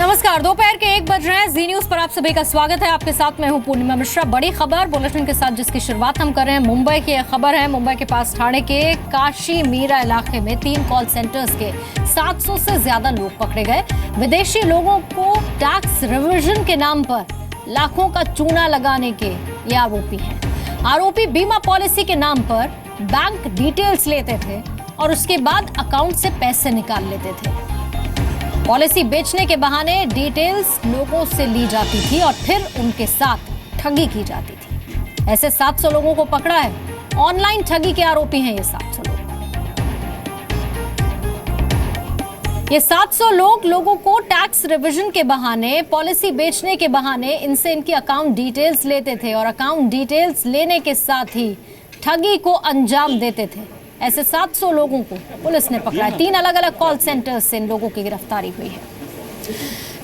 नमस्कार, दोपहर के 1 बज रहे हैं। जी न्यूज पर आप सभी का स्वागत है। आपके साथ मैं हूं पूर्णिमा मिश्रा। बड़ी खबर बुलेटिन के साथ जिसकी शुरुआत हम कर रहे हैं मुंबई की खबर है। मुंबई के पास ठाणे के काशी मीरा इलाके में 3 कॉल सेंटर्स के 700 से ज्यादा लोग पकड़े गए। विदेशी लोगों को टैक्स रिविजन के नाम पर लाखों का चूना लगाने के ये आरोपी हैं। आरोपी बीमा पॉलिसी के नाम पर बैंक डिटेल्स लेते थे और उसके बाद अकाउंट से पैसे निकाल लेते थे। पॉलिसी बेचने के बहाने डिटेल्स लोगों से ली जाती थी और फिर उनके साथ ठगी की जाती थी। ऐसे 700 लोगों को पकड़ा है। ऑनलाइन ठगी के आरोपी हैं ये 700 लोग। ये 700 लोग लोगों को टैक्स रिविजन के बहाने, पॉलिसी बेचने के बहाने इनसे इनकी अकाउंट डिटेल्स लेते थे और अकाउंट डिटेल्स लेने के साथ ही ठगी को अंजाम देते थे। ऐसे 700 लोगों को पुलिस ने पकड़ा है। 3 अलग अलग कॉल सेंटर्स से इन लोगों की गिरफ्तारी हुई है।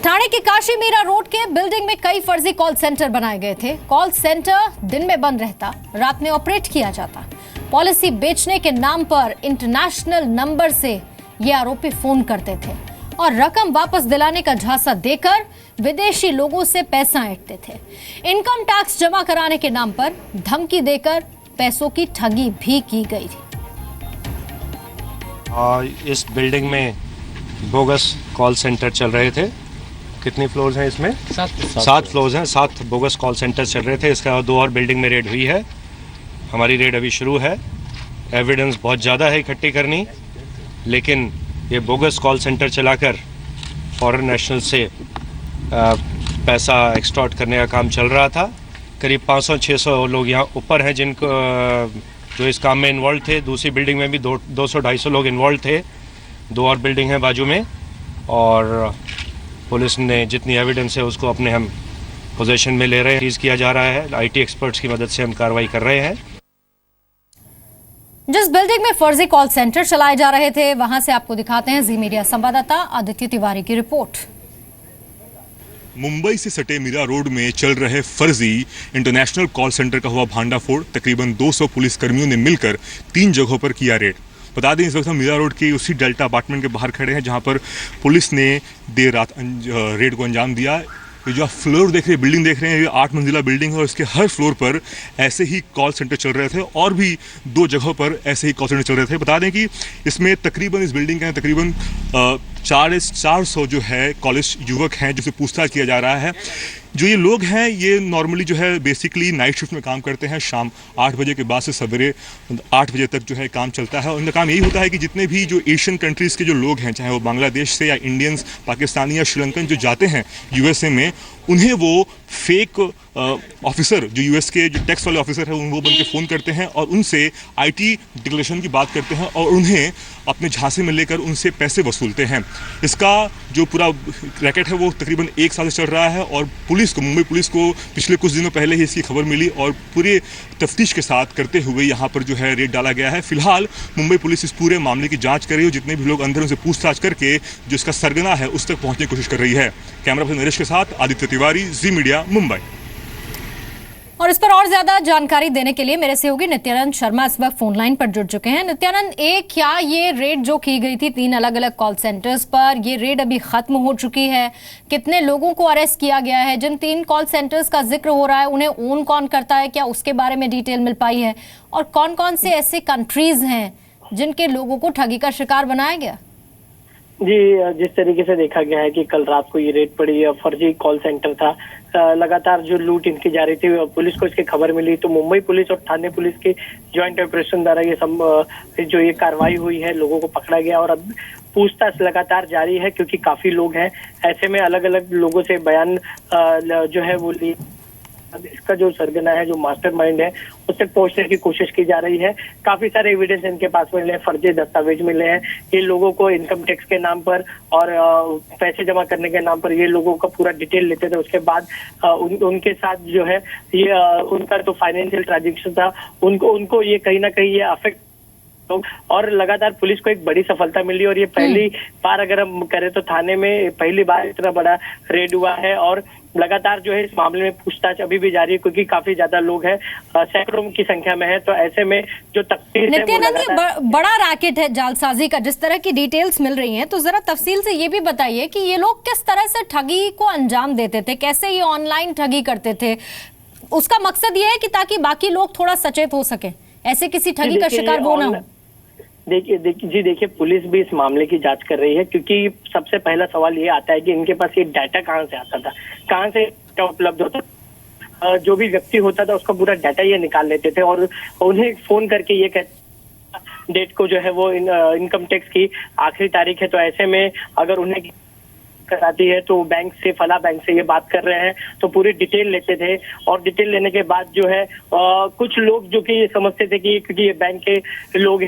ठाणे के काशी मीरा रोड के बिल्डिंग में कई फर्जी कॉल सेंटर बनाए गए थे। कॉल सेंटर दिन में बंद रहता, रात में ऑपरेट किया जाता। पॉलिसी बेचने के नाम पर इंटरनेशनल नंबर से ये आरोपी फोन करते थे और रकम वापस दिलाने का झांसा देकर विदेशी लोगों से पैसा ऐंठते थे। इनकम टैक्स जमा कराने के नाम पर धमकी देकर पैसों की ठगी भी की गई थी। इस बिल्डिंग में बोगस कॉल सेंटर चल रहे थे। कितनी फ्लोर्स हैं इसमें? 7 फ्लोर्स हैं। 7 बोगस कॉल सेंटर चल रहे थे। इसका 2 और बिल्डिंग में रेड हुई है। हमारी रेड अभी शुरू है। एविडेंस बहुत ज़्यादा है इकट्ठी करनी, लेकिन ये बोगस कॉल सेंटर चलाकर फॉरेन नेशनल से पैसा एक्सटॉर्ट करने का काम चल रहा था। करीब 500-600 लोग यहाँ ऊपर हैं जिनको जो इस काम में इन्वॉल्व थे। दूसरी बिल्डिंग में भी 200-250 लोग इन्वॉल्व थे। 2 और बिल्डिंग है बाजू में, और पुलिस ने जितनी एविडेंस है उसको अपने हम पोजीशन में ले रहे हैं। सीज किया जा रहा है। आईटी एक्सपर्ट्स की मदद से हम कार्रवाई कर रहे हैं। जिस बिल्डिंग में फर्जी कॉल सेंटर चलाए जा रहे थे वहां से आपको दिखाते हैं जी मीडिया संवाददाता आदित्य तिवारी की रिपोर्ट। मुंबई से सटे मीरा रोड में चल रहे फर्जी इंटरनेशनल कॉल सेंटर का हुआ भांडाफोड़। तकरीबन 200 पुलिसकर्मियों ने मिलकर 3 जगहों पर किया रेड। बता दें, इस वक्त हम मीरा रोड के उसी डेल्टा अपार्टमेंट के बाहर खड़े हैं जहां पर पुलिस ने देर रात रेड को अंजाम दिया। ये जो आप फ्लोर देख रहे हैं, बिल्डिंग देख रहे हैं, ये 8 मंजिला बिल्डिंग है और इसके हर फ्लोर पर ऐसे ही कॉल सेंटर चल रहे थे और भी 2 जगहों पर ऐसे ही कॉल सेंटर चल रहे थे। बता दें कि इसमें तकरीबन इस बिल्डिंग के तकरीबन 400 जो है कॉलेज युवक हैं जिससे पूछताछ किया जा रहा है। जो ये लोग हैं ये नॉर्मली जो है बेसिकली नाइट शिफ्ट में काम करते हैं। शाम 8 बजे के बाद से सवेरे 8 बजे तक जो है काम चलता है और इनका काम यही होता है कि जितने भी जो एशियन कंट्रीज़ के जो लोग हैं, चाहे वो बांग्लादेश से या इंडियंस, पाकिस्तानी या श्रीलंकन जो जाते हैं यूएसए में, उन्हें वो फेक ऑफिसर, जो यूएस के जो टैक्स वाले ऑफिसर हैं, वो बन के फ़ोन करते हैं और उनसे आईटी डिक्लेरेशन की बात करते हैं और उन्हें अपने झांसे में लेकर उनसे पैसे वसूलते हैं। इसका जो पूरा रैकेट है वो तकरीबन 1 साल से चल रहा है और मुंबई पुलिस को पिछले कुछ दिनों पहले ही इसकी खबर मिली और पूरे तफ्तीश के साथ करते हुए यहाँ पर जो है रेड डाला गया है। फिलहाल मुंबई पुलिस इस पूरे मामले की जांच कर रही है। जितने भी लोग अंदर उनसे पूछताछ करके जो इसका सरगना है उस तक पहुँचने की कोशिश कर रही है। कैमरा पर्सन नरेश के साथ आदित्य तिवारी, जी मीडिया, मुंबई। और इस पर और ज्यादा जानकारी देने के लिए मेरे से होगी नित्यानंद शर्मा इस वक्त फोन लाइन पर जुड़ चुके हैं। नित्यानंद, क्या ये रेड जो की गई थी 3 अलग अलग कॉल सेंटर्स पर, ये रेड अभी खत्म हो चुकी है? कितने लोगों को अरेस्ट किया गया है? जिन 3 कॉल सेंटर्स का जिक्र हो रहा है उन्हें ओन कौन करता है, क्या उसके बारे में डिटेल मिल पाई है? और कौन कौन से ऐसे कंट्रीज हैं जिनके लोगों को ठगी का शिकार बनाया गया? जी, जिस तरीके से देखा गया है कि कल रात को ये रेड पड़ी, फर्जी कॉल सेंटर था, लगातार जो लूट इनकी जा रही थी, पुलिस को इसकी खबर मिली तो मुंबई पुलिस और ठाणे पुलिस के ज्वाइंट ऑपरेशन द्वारा ये कार्रवाई हुई है, लोगों को पकड़ा गया और अब पूछताछ लगातार जारी है क्योंकि काफी लोग हैं। ऐसे में अलग अलग लोगों से बयान जो है वो इसका जो सरगना है, जो मास्टरमाइंड है, उस तक पहुंचने की कोशिश की जा रही है। काफी सारे एविडेंस इनके पास मिले हैं, फर्जी दस्तावेज मिले हैं। ये लोगों को इनकम टैक्स के नाम पर और पैसे जमा करने के नाम पर ये लोगों का पूरा डिटेल लेते थे। उसके बाद उनके साथ जो है ये उनका तो फाइनेंशियल ट्रांजेक्शन था, उनको ये कहीं ना कहीं ये अफेक्ट और लगातार पुलिस को एक बड़ी सफलता मिली और ये पहली बार अगर हम करें तो थाने में पहली बार इतना बड़ा रेड हुआ है और लगातार जो है इस मामले में पूछताछ अभी भी जारी है, क्योंकि काफी ज्यादा लोग हैं, सैकड़ों की संख्या में है। तो ऐसे में जो तफ्तीश है वो नित्यानंद, ये लगातार बड़ा रैकेट है जालसाजी का, जिस तरह की डिटेल्स मिल रही हैं, तो जरा तफसील से ये भी बताइए कि ये लोग किस तरह से ठगी को अंजाम देते थे, कैसे ये ऑनलाइन ठगी करते थे। उसका मकसद ये है कि ताकि बाकी लोग थोड़ा सचेत हो सके, ऐसे किसी ठगी का शिकार वो ना हो। देखिए पुलिस भी इस मामले की जांच कर रही है, क्योंकि सबसे पहला सवाल ये आता है कि इनके पास ये डाटा कहां से आता था, कहां से डाटा उपलब्ध होता। जो भी व्यक्ति होता था उसका पूरा डाटा ये निकाल लेते थे और उन्हें फोन करके ये कहते डेट को जो है वो इनकम टैक्स की आखिरी तारीख है। तो ऐसे में अगर उन्हें कराती है तो बैंक से, फला बैंक से ये बात कर रहे हैं, तो पूरी डिटेल लेते थे। और डिटेल लेने के बाद जो है कुछ लोग जो कि ये समझते थे कि क्योंकि ये बैंक के लोग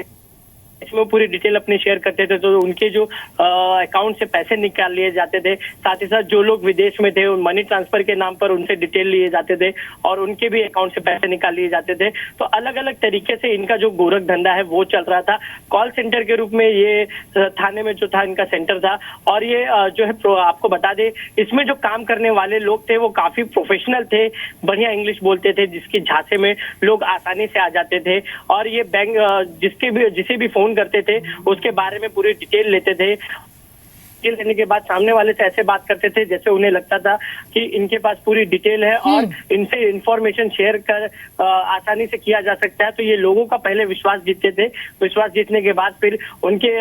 इसमें पूरी डिटेल अपनी शेयर करते थे, तो उनके जो अकाउंट से पैसे निकाल लिए जाते थे। साथ ही साथ जो लोग विदेश में थे मनी ट्रांसफर के नाम पर उनसे डिटेल लिए जाते थे और उनके भी अकाउंट से पैसे निकाल लिए जाते थे। तो अलग अलग तरीके से इनका जो गोरख धंधा है वो चल रहा था। कॉल सेंटर के रूप में ये थाने में जो था इनका सेंटर था। और ये जो है आपको बता दे, इसमें जो काम करने वाले लोग थे वो काफी प्रोफेशनल थे, बढ़िया इंग्लिश बोलते थे, जिसकी झांसे में लोग आसानी से आ जाते थे। और ये बैंक जिसे भी फोन करते थे उसके बारे में पूरी डिटेल लेते थे। डिटेल लेने के बाद सामने वाले से ऐसे बात करते थे जैसे उन्हें लगता था कि इनके पास पूरी डिटेल है और इनसे इंफॉर्मेशन शेयर कर आसानी से किया जा सकता है। तो ये लोगों का पहले विश्वास जीतते थे, विश्वास जीतने के बाद फिर उनके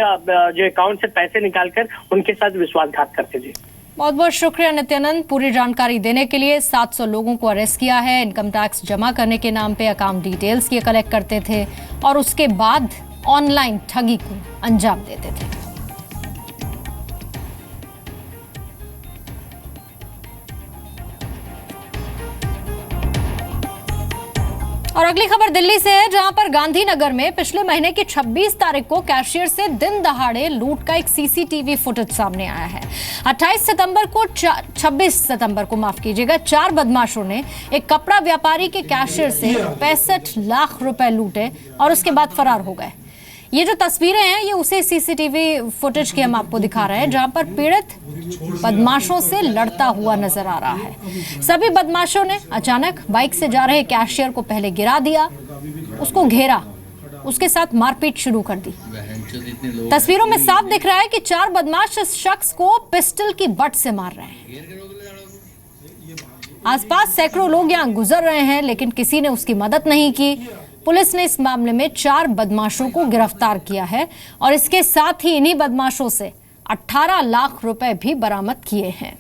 जो अकाउंट से पैसे निकालकर उनके साथ विश्वासघात करते थे। बहुत बहुत शुक्रिया नित्यानंद, पूरी जानकारी देने के लिए। 700 लोगों को अरेस्ट किया है, इनकम टैक्स जमा करने के नाम पे अकाउंट डिटेल्स ये कलेक्ट करते थे और उसके बाद ऑनलाइन ठगी को अंजाम देते थे। और अगली खबर दिल्ली से है, जहां पर गांधीनगर में पिछले महीने की 26 तारीख को कैशियर से दिन दहाड़े लूट का एक सीसीटीवी फुटेज सामने आया है। 26 सितंबर को माफ कीजिएगा, 4 बदमाशों ने एक कपड़ा व्यापारी के कैशियर से 65 लाख रुपए लूटे और उसके बाद फरार हो गए। ये जो तस्वीरें हैं ये उसे सीसीटीवी फुटेज की हम आपको दिखा रहे हैं, जहां पर पीड़ित बदमाशों से लड़ता हुआ नजर आ रहा है। सभी बदमाशों ने अचानक बाइक से जा रहे कैशियर को पहले गिरा दिया, उसको घेरा, उसके साथ मारपीट शुरू कर दी। तस्वीरों में साफ दिख रहा है कि 4 बदमाश इस शख्स को पिस्टल की बट से मार रहे हैं। आसपास सैकड़ों लोग यहां गुजर रहे हैं, लेकिन किसी ने उसकी मदद नहीं की। पुलिस ने इस मामले में 4 बदमाशों को गिरफ्तार किया है और इसके साथ ही इन्हीं बदमाशों से 18 लाख रुपए भी बरामद किए हैं।